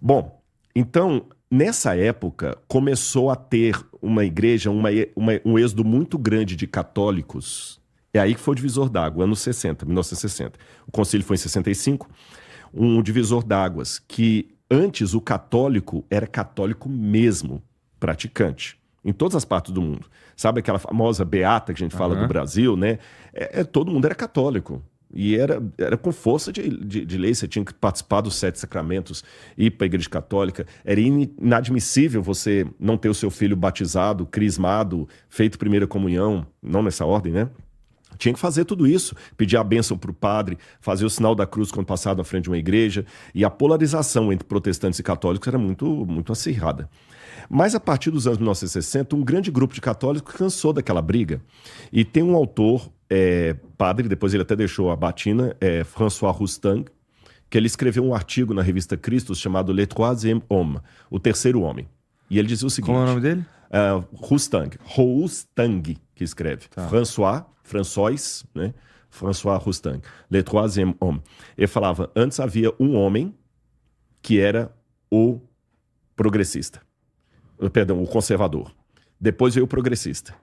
Bom, então, nessa época, começou a ter uma igreja, um êxodo muito grande de católicos. É aí que foi o divisor d'água, anos 60, 1960. O concílio foi em 65, um divisor d'águas que antes o católico era católico mesmo, praticante, em todas as partes do mundo. Sabe aquela famosa beata que a gente fala do Brasil, né? Todo mundo era católico. E era com força de lei, você tinha que participar dos 7 sacramentos, ir para a igreja católica. Era inadmissível você não ter o seu filho batizado, crismado, feito primeira comunhão, não nessa ordem, né? Tinha que fazer tudo isso, pedir a bênção para o padre, fazer o sinal da cruz quando passava na frente de uma igreja. E a polarização entre protestantes e católicos era muito, muito acirrada. Mas a partir dos anos 1960, um grande grupo de católicos cansou daquela briga. E tem um autor, padre, depois ele até deixou a batina, François Roustang, que ele escreveu um artigo na revista Christus chamado Le Troisième Homme, o terceiro homem. E ele dizia o seguinte... Qual é o nome dele? Roustang, que escreve. Tá. François, né? François Roustang. Le Troisième Homme. Ele falava, antes havia um homem que era o progressista. Perdão, o conservador. Depois veio o progressista.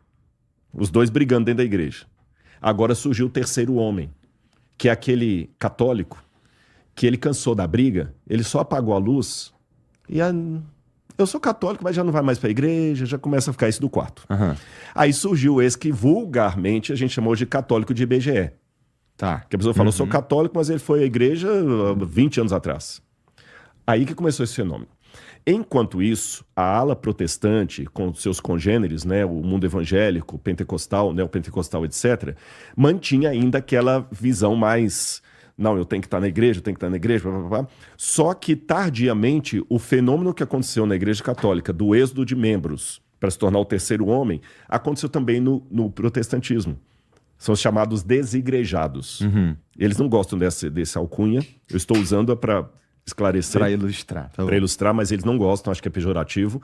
Os dois brigando dentro da igreja. Agora surgiu o terceiro homem, que é aquele católico que ele cansou da briga, ele só apagou a luz e eu sou católico, mas já não vai mais para a igreja, já começa a ficar isso do quarto. Aí surgiu esse que vulgarmente a gente chamou de católico de IBGE. Tá. Que a pessoa falou, sou católico, mas ele foi à igreja 20 anos atrás. Aí que começou esse fenômeno. Enquanto isso, a ala protestante, com seus congêneres, né, o mundo evangélico, pentecostal, neopentecostal, etc., mantinha ainda aquela visão mais... Não, eu tenho que estar na igreja, eu tenho que estar na igreja, blá, blá, blá. Só que, tardiamente, o fenômeno que aconteceu na Igreja Católica, do êxodo de membros para se tornar o terceiro homem, aconteceu também no protestantismo. São os chamados desigrejados. Eles não gostam desse alcunha, eu estou usando para esclarecer. Para ilustrar. Tá, para ilustrar, mas eles não gostam, acho que é pejorativo.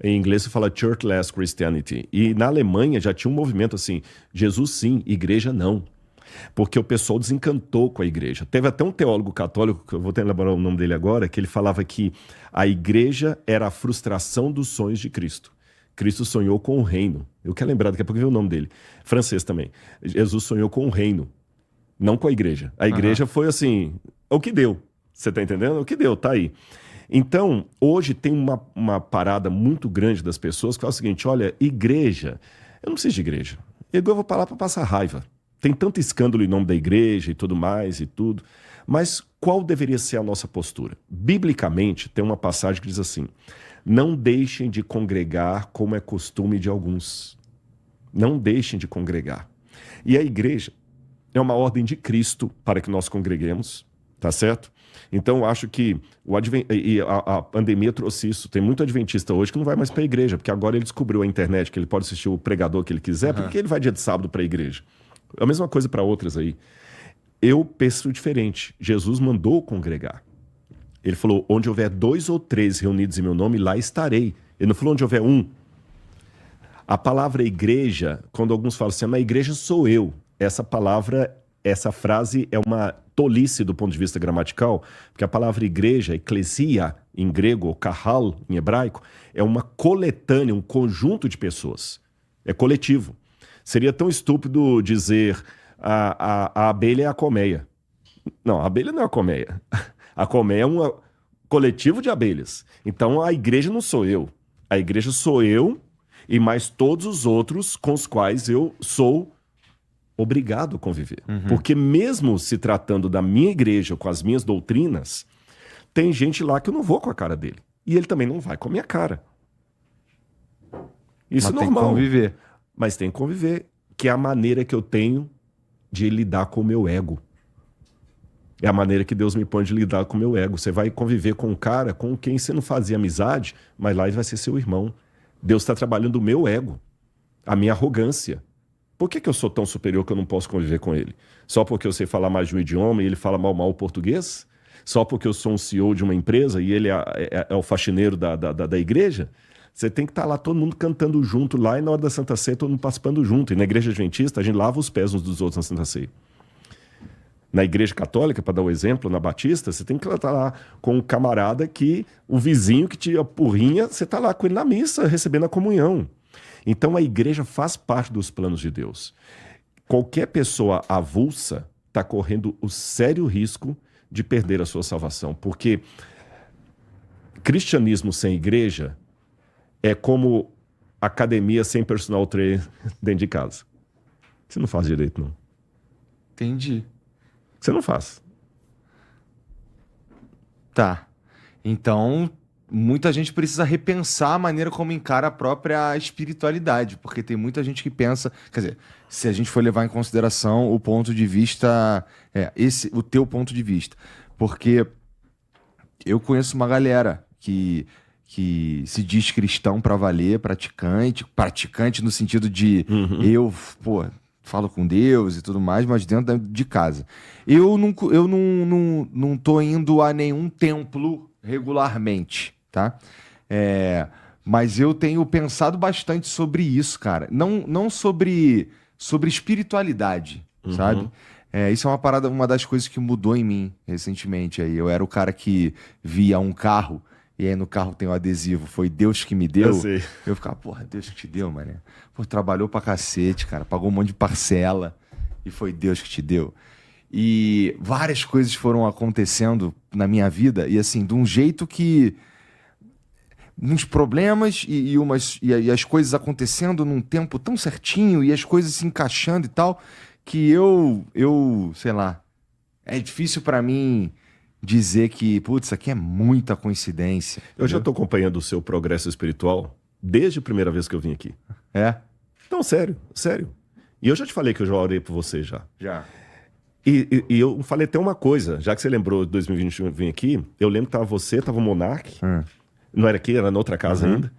Em inglês se fala churchless Christianity. E na Alemanha já tinha um movimento assim, Jesus sim, igreja não. Porque o pessoal desencantou com a igreja. Teve até um teólogo católico, que eu vou tentar lembrar o nome dele agora, que ele falava que a igreja era a frustração dos sonhos de Cristo. Cristo sonhou com o reino. Eu quero lembrar, daqui a pouco ver o nome dele. Francês também. Jesus sonhou com o reino, não com a igreja. A igreja foi assim, o que deu. Você tá entendendo? O que deu, tá aí. Então, hoje tem uma parada muito grande das pessoas que fala o seguinte, olha, igreja, eu não preciso de igreja. Eu vou para lá para passar raiva. Tem tanto escândalo em nome da igreja e tudo mais e tudo. Mas qual deveria ser a nossa postura? Biblicamente, tem uma passagem que diz assim, não deixem de congregar como é costume de alguns. Não deixem de congregar. E a igreja é uma ordem de Cristo para que nós congreguemos, tá certo? Então, eu acho que a pandemia trouxe isso. Tem muito adventista hoje que não vai mais para a igreja, porque agora ele descobriu a internet, que ele pode assistir o pregador que ele quiser, porque ele vai dia de sábado para a igreja. É a mesma coisa para outras aí. Eu penso diferente. Jesus mandou congregar. Ele falou, onde houver 2 ou 3 reunidos em meu nome, lá estarei. Ele não falou onde houver 1. A palavra igreja, quando alguns falam assim, na igreja sou eu. Essa frase é uma tolice do ponto de vista gramatical, porque a palavra igreja, eclesia, em grego, ou kahal, em hebraico, é uma coletânea, um conjunto de pessoas. É coletivo. Seria tão estúpido dizer a abelha é a colmeia. Não, a abelha não é a colmeia. A colmeia é um coletivo de abelhas. Então a igreja não sou eu. A igreja sou eu e mais todos os outros com os quais eu sou obrigado a conviver. Porque mesmo se tratando da minha igreja, com as minhas doutrinas, tem gente lá que eu não vou com a cara dele. E ele também não vai com a minha cara. Isso é normal. Tem que conviver. Mas tem que conviver, que é a maneira que eu tenho de lidar com o meu ego. É a maneira que Deus me põe de lidar com o meu ego. Você vai conviver com um cara com quem você não fazia amizade, mas lá ele vai ser seu irmão. Deus está trabalhando o meu ego, a minha arrogância. Por que eu sou tão superior que eu não posso conviver com ele? Só porque eu sei falar mais de um idioma e ele fala mal o português? Só porque eu sou um CEO de uma empresa e ele é o faxineiro da igreja? Você tem que estar lá, todo mundo cantando junto lá, e na hora da Santa Ceia, todo mundo participando junto. E na igreja adventista, a gente lava os pés uns dos outros na Santa Ceia. Na igreja católica, para dar o exemplo, na Batista, você tem que estar lá com um camarada que, o vizinho que te apurrinha, você está lá com ele na missa, recebendo a comunhão. Então a igreja faz parte dos planos de Deus. Qualquer pessoa avulsa está correndo o sério risco de perder a sua salvação, porque cristianismo sem igreja é como academia sem personal trainer dentro de casa. Você não faz direito, não. Entendi. Você não faz. Tá. Então, muita gente precisa repensar a maneira como encara a própria espiritualidade, porque tem muita gente que pensa, quer dizer, se a gente for levar em consideração o ponto de vista, o teu ponto de vista, porque eu conheço uma galera que se diz cristão pra valer, praticante no sentido de falo com Deus e tudo mais, mas dentro de casa. Eu não tô indo a nenhum templo regularmente, tá? Mas eu tenho pensado bastante sobre isso, cara. Não sobre espiritualidade, sabe? Isso é uma das coisas que mudou em mim recentemente. Aí. Eu era o cara que via um carro, e aí no carro tem o adesivo, foi Deus que me deu. Eu sei. Eu ficava, porra, Deus que te deu, mané. Pô, trabalhou pra cacete, cara, pagou um monte de parcela, e foi Deus que te deu. E várias coisas foram acontecendo na minha vida, e assim, de um jeito que... uns problemas e as coisas acontecendo num tempo tão certinho, e as coisas se encaixando e tal, que eu sei lá, é difícil pra mim dizer que, putz, isso aqui é muita coincidência. Eu já estou acompanhando o seu progresso espiritual desde a primeira vez que eu vim aqui. É? Não, sério. E eu já te falei que eu já orei por você já. Já. E eu falei até uma coisa, já que você lembrou de 2021 eu vim aqui, eu lembro que tava você, tava o Monark, não era aqui, era na outra casa ainda,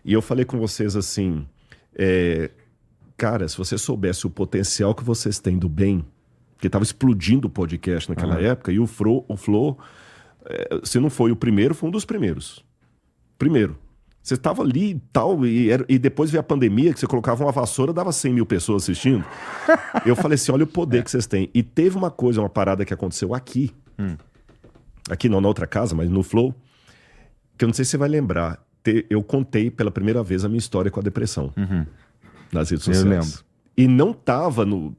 e eu falei com vocês assim, cara, se você soubesse o potencial que vocês têm do bem, porque tava explodindo o podcast naquela época, e o Flow, se não foi o primeiro, foi um dos primeiros. Primeiro. Você estava ali e tal, e depois veio a pandemia, que você colocava uma vassoura, dava 100 mil pessoas assistindo. Eu falei assim, olha o poder que vocês têm. E teve uma parada que aconteceu aqui. Aqui não, na outra casa, mas no Flow, que eu não sei se você vai lembrar. Eu contei pela primeira vez a minha história com a depressão. Nas redes sociais. Eu lembro. E não tava no...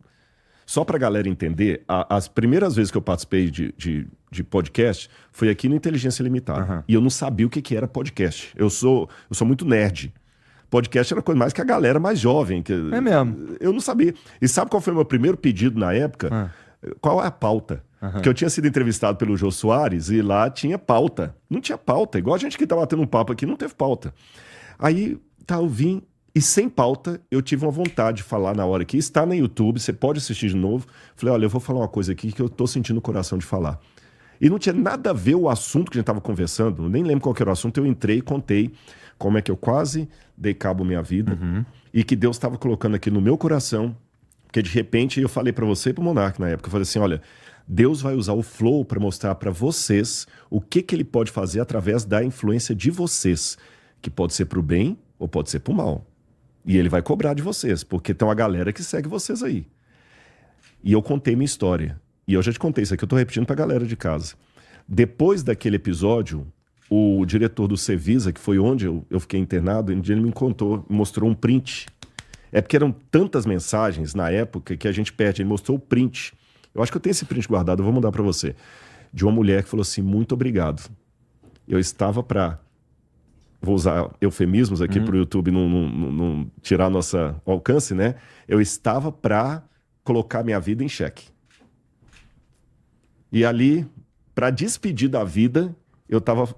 Só pra galera entender, as primeiras vezes que eu participei de podcast foi aqui no Inteligência Limitada. E eu não sabia o que era podcast. Eu sou muito nerd. Podcast era coisa mais que a galera mais jovem. É mesmo? Eu não sabia. E sabe qual foi o meu primeiro pedido na época? Qual é a pauta? Porque eu tinha sido entrevistado pelo Jô Soares e lá tinha pauta. Não tinha pauta. Igual a gente que tá batendo um papo aqui, não teve pauta. Aí, eu vim... E sem pauta, eu tive uma vontade de falar na hora aqui. Está no YouTube, você pode assistir de novo. Falei, olha, eu vou falar uma coisa aqui que eu tô sentindo o coração de falar. E não tinha nada a ver o assunto que a gente estava conversando. Nem lembro qual que era o assunto. Eu entrei e contei como é que eu quase dei cabo à minha vida. E que Deus estava colocando aqui no meu coração. Porque de repente eu falei para você e para o Monark na época. Eu falei assim, olha, Deus vai usar o Flow para mostrar para vocês o que ele pode fazer através da influência de vocês. Que pode ser para o bem ou pode ser para o mal. E ele vai cobrar de vocês, porque tem uma galera que segue vocês aí. E eu contei minha história. E eu já te contei isso aqui, eu tô repetindo pra galera de casa. Depois daquele episódio, o diretor do Cevisa, que foi onde eu fiquei internado, ele me mostrou um print. É porque eram tantas mensagens na época que a gente perde. Ele mostrou o print. Eu acho que eu tenho esse print guardado, eu vou mandar pra você. De uma mulher que falou assim, muito obrigado. Eu estava pra... Vou usar eufemismos aqui para o YouTube não tirar nosso alcance, né? Eu estava para colocar minha vida em xeque. E ali, para despedir da vida, eu estava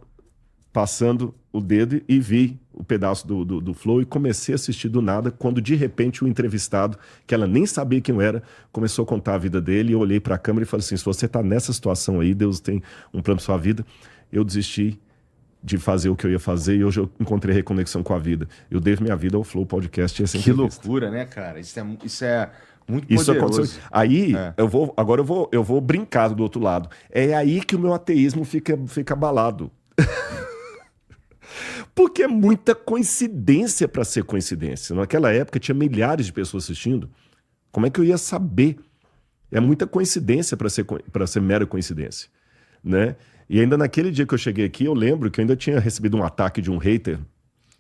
passando o dedo e vi o pedaço do Flow e comecei a assistir do nada, quando de repente o entrevistado, que ela nem sabia quem eu era, começou a contar a vida dele, e eu olhei para a câmera e falei assim, se você está nessa situação aí, Deus tem um plano para sua vida. Eu desisti de fazer o que eu ia fazer, e hoje eu encontrei reconexão com a vida. Eu devo minha vida ao Flow Podcast. Que loucura, né, cara? Isso é muito poderoso. Aconteceu. Aí, agora eu vou brincar do outro lado. É aí que o meu ateísmo fica abalado. Porque é muita coincidência para ser coincidência. Naquela época tinha milhares de pessoas assistindo. Como é que eu ia saber? É muita coincidência para ser mera coincidência, né? E ainda naquele dia que eu cheguei aqui, eu lembro que eu ainda tinha recebido um ataque de um hater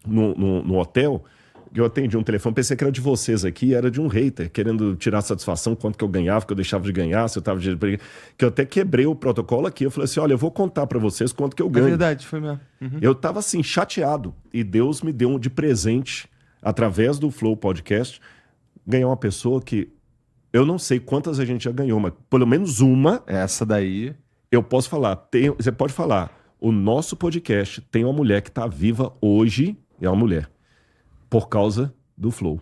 no hotel. Eu atendi um telefone, pensei que era de vocês aqui, era de um hater, querendo tirar satisfação, quanto que eu ganhava, que eu deixava de ganhar, se eu tava de... Que eu até quebrei o protocolo aqui, eu falei assim, olha, eu vou contar para vocês quanto que eu ganho. É verdade, foi mesmo. Uhum. Eu tava assim, chateado, e Deus me deu de presente, através do Flow Podcast, ganhar uma pessoa que eu não sei quantas a gente já ganhou, mas pelo menos uma... Essa daí... Eu posso falar, você pode falar, o nosso podcast tem uma mulher que tá viva hoje, é uma mulher, por causa do Flow.